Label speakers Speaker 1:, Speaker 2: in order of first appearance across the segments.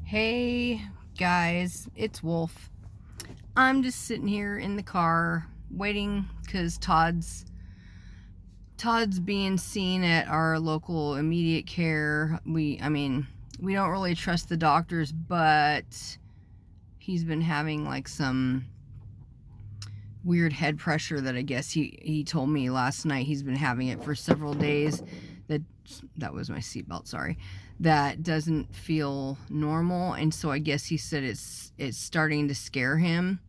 Speaker 1: Hey guys, it's Wolf. I'm just sitting here in the car waiting because Todd's being seen at our local immediate care. We don't really trust the doctors, but he's been having like some weird head pressure that I guess he told me last night. He's been having it for several days. That was my seatbelt, sorry. That doesn't feel normal, and so I guess he said it's starting to scare him.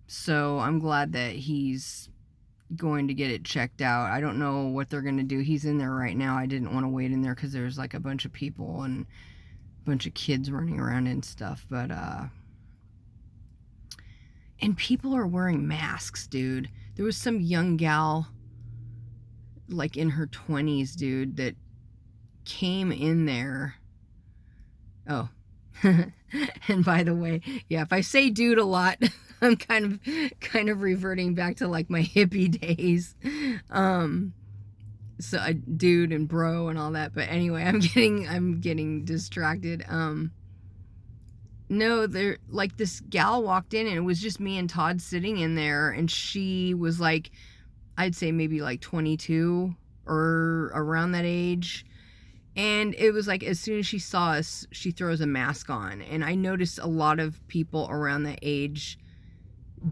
Speaker 1: So I'm glad that he's going to get it checked out. I don't know what they're going to do. He's in there right now. I didn't want to wait in there because there's like a bunch of people and a bunch of kids running around and stuff, but and people are wearing masks, dude. There was some young gal, like in her 20s, dude, that came in there. Oh. And by the way, yeah, if I say dude a lot, I'm kind of reverting back to like my hippie days. So dude and bro and all that. But anyway, I'm getting distracted. No, there, like, this gal walked in and it was just me and Todd sitting in there, and she was like, I'd say maybe like 22 or around that age. And it was like, as soon as she saw us, she throws a mask on. And I noticed a lot of people around that age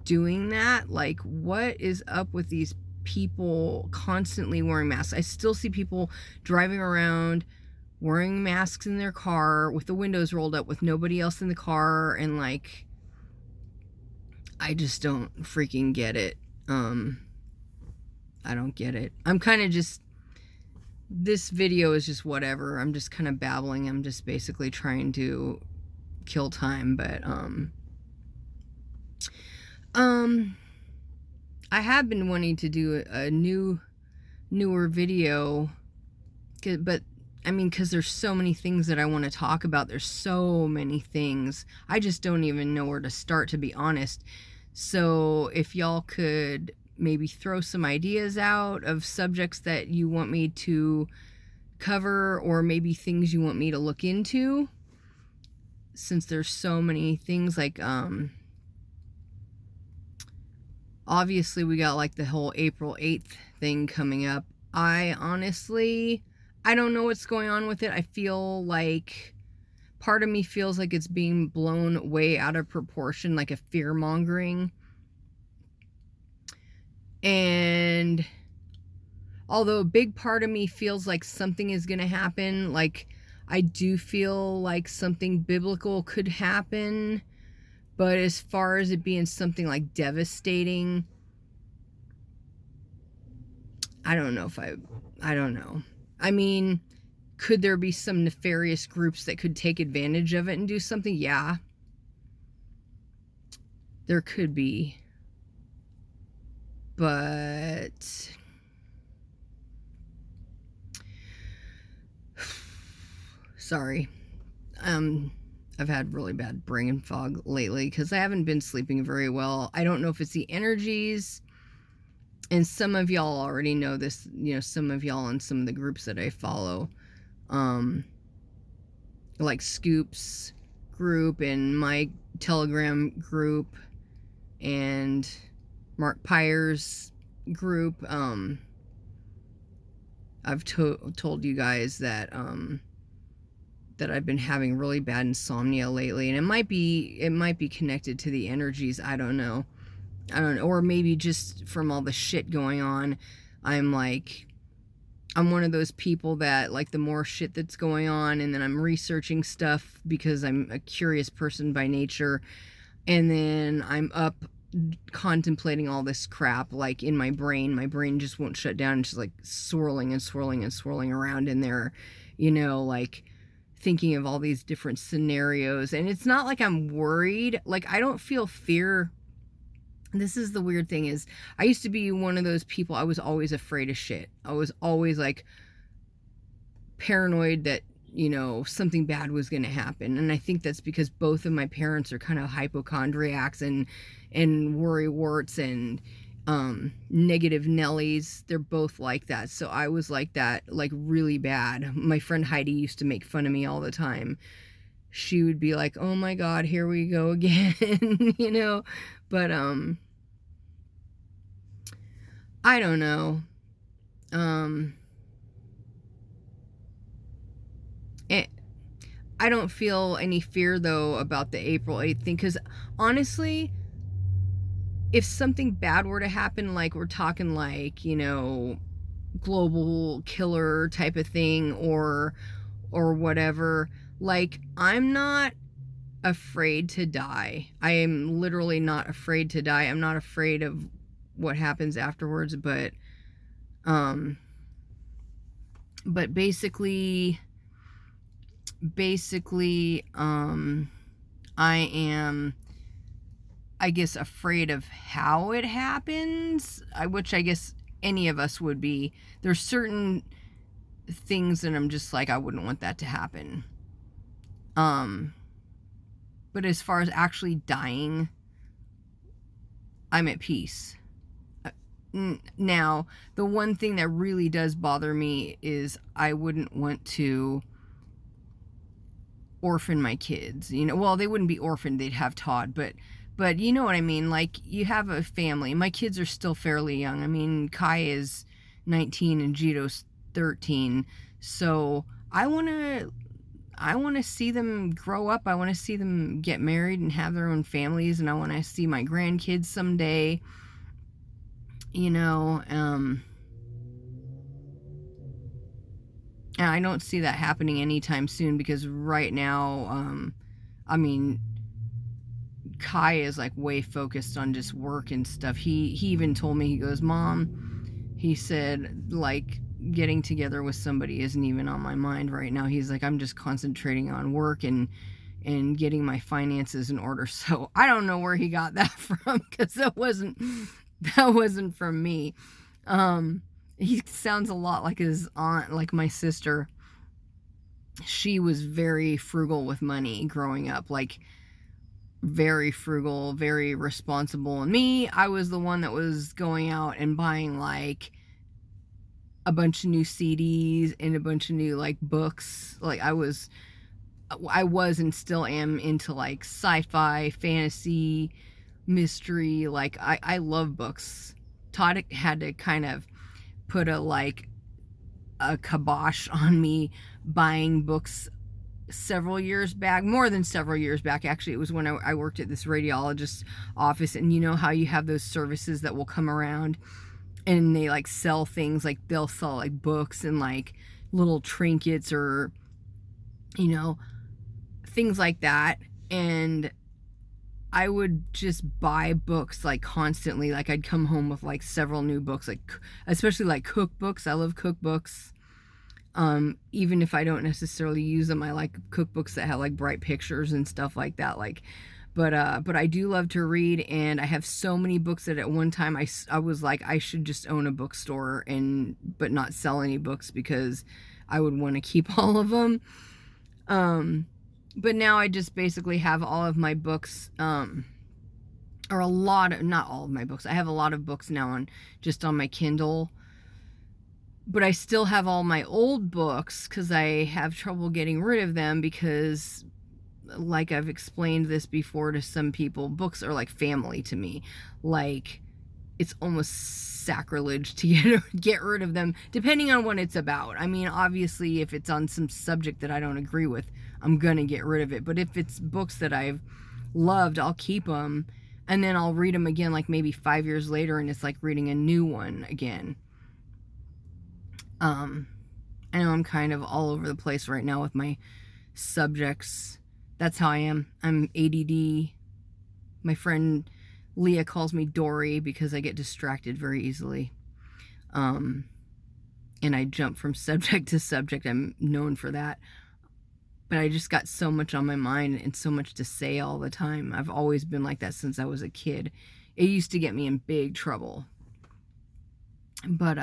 Speaker 1: doing that. Like, what is up with these people constantly wearing masks? I still see people driving around wearing masks in their car with the windows rolled up with nobody else in the car, and like, I just don't freaking get it. I don't get it. I'm kind of just, this video is just whatever. I'm just kind of babbling. I'm just basically trying to kill time, but I have been wanting to do a newer video, but I mean, because there's so many things that I want to talk about. There's so many things. I just don't even know where to start, to be honest. So if y'all could maybe throw some ideas out of subjects that you want me to cover, or maybe things you want me to look into, since there's so many things. Like, obviously we got like the whole April 8th thing coming up. I don't know what's going on with it. I feel like part of me feels like it's being blown way out of proportion, like a fear-mongering. And although a big part of me feels like something is going to happen, like, I do feel like something biblical could happen. But as far as it being something like devastating, I don't know. I mean, could there be some nefarious groups that could take advantage of it and do something? Yeah. There could be. But sorry. I've had really bad brain fog lately because I haven't been sleeping very well. I don't know if it's the energies. And some of y'all already know this, some of y'all in some of the groups that I follow, like Scoop's group and my Telegram group and Mark Pyre's group. I've told you guys that that I've been having really bad insomnia lately, and it might be connected to the energies. I don't know, or maybe just from all the shit going on. I'm one of those people that, like, the more shit that's going on, and then I'm researching stuff because I'm a curious person by nature, and then I'm up contemplating all this crap, like, in my brain just won't shut down. It's just like swirling and swirling and swirling around in there, like thinking of all these different scenarios. And it's not like I'm worried. Like, I don't feel fear. This is the weird thing, is I used to be one of those people. I was always afraid of shit. I was always like paranoid that, something bad was going to happen. And I think that's because both of my parents are kind of hypochondriacs and worry warts, and negative Nellies. They're both like that. So I was like that, like really bad. My friend Heidi used to make fun of me all the time. She would be like, "Oh my God, here we go again," you know. But I don't know. Um, it, I don't feel any fear though about the April 8th thing, because honestly, if something bad were to happen, like we're talking like, you know, global killer type of thing, or whatever, like I'm not afraid to die. I am literally not afraid to die. I'm not afraid of what happens afterwards, um but basically I am, I guess, afraid of how it happens, which I guess any of us would be. There's certain things that I'm just like, I wouldn't want that to happen. But as far as actually dying, I'm at peace. Now, the one thing that really does bother me is I wouldn't want to orphan my kids. You know, well, they wouldn't be orphaned, they'd have Todd, but you know what I mean? Like, you have a family. My kids are still fairly young. I mean, Kai is 19 and Jito's 13. So I want to see them grow up. I want to see them get married and have their own families, and I want to see my grandkids someday. You know, and I don't see that happening anytime soon, because right now, I mean, Kai is like way focused on just work and stuff. He even told me, he goes, "Mom," he said, like, getting together with somebody isn't even on my mind right now. He's like, "I'm just concentrating on work and getting my finances in order." So I don't know where he got that from, because that wasn't from me. He sounds a lot like his aunt, like my sister. She was very frugal with money growing up, like very frugal, very responsible. And me, I was the one that was going out and buying like a bunch of new CDs and a bunch of new like books. Like I was and still am into like sci-fi, fantasy, mystery. Like I love books. Todd had to kind of put a kibosh on me buying books several years back, more than several years back. Actually, it was when I worked at this radiologist's office, and you know how you have those services that will come around and they like sell things, like they'll sell like books and like little trinkets, or you know, things like that. And I would just buy books like constantly. Like I'd come home with like several new books, like especially like cookbooks. I love cookbooks. Even if I don't necessarily use them, I like cookbooks that have like bright pictures and stuff like that. Like, but I do love to read, and I have so many books that at one time I was like, I should just own a bookstore but not sell any books, because I would want to keep all of them. But now I just basically have all of my books, or a lot of, not all of my books. I have a lot of books now on my Kindle. But I still have all my old books, because I have trouble getting rid of them, because like I've explained this before to some people, books are like family to me. Like, it's almost sacrilege to get rid of them, depending on what it's about. I mean, obviously, if it's on some subject that I don't agree with, I'm gonna get rid of it. But if it's books that I've loved, I'll keep them, and then I'll read them again, like maybe 5 years later, and it's like reading a new one again. I know I'm kind of all over the place right now with my subjects. That's how I am. I'm ADD. My friend Leah calls me Dory, because I get distracted very easily. And I jump from subject to subject. I'm known for that. But I just got so much on my mind and so much to say all the time. I've always been like that since I was a kid. It used to get me in big trouble. But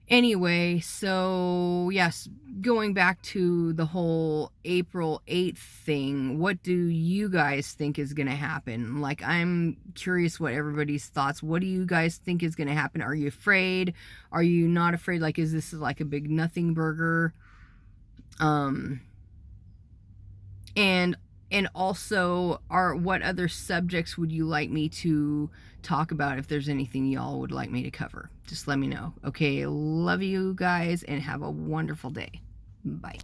Speaker 1: Anyway, so yes, going back to the whole April 8th thing, what do you guys think is going to happen? Like, I'm curious what everybody's thoughts. What do you guys think is going to happen? Are you afraid? Are you not afraid? Like, is this like a big nothing burger? Um, and also, what other subjects would you like me to talk about? If there's anything y'all would like me to cover, just let me know. Okay, love you guys and have a wonderful day. Bye.